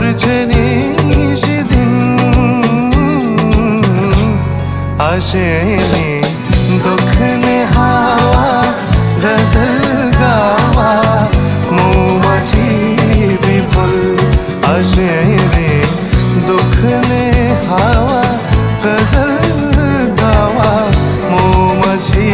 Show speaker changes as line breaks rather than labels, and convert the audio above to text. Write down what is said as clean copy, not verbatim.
ঘুরছেনি সেদিন আসেনি দক্ষিণে হাওয়া গজল গাওয়া মৌমাছি বিপুল আসেনি দক্ষিণে হাওয়া গজল গাওয়া মৌমাছি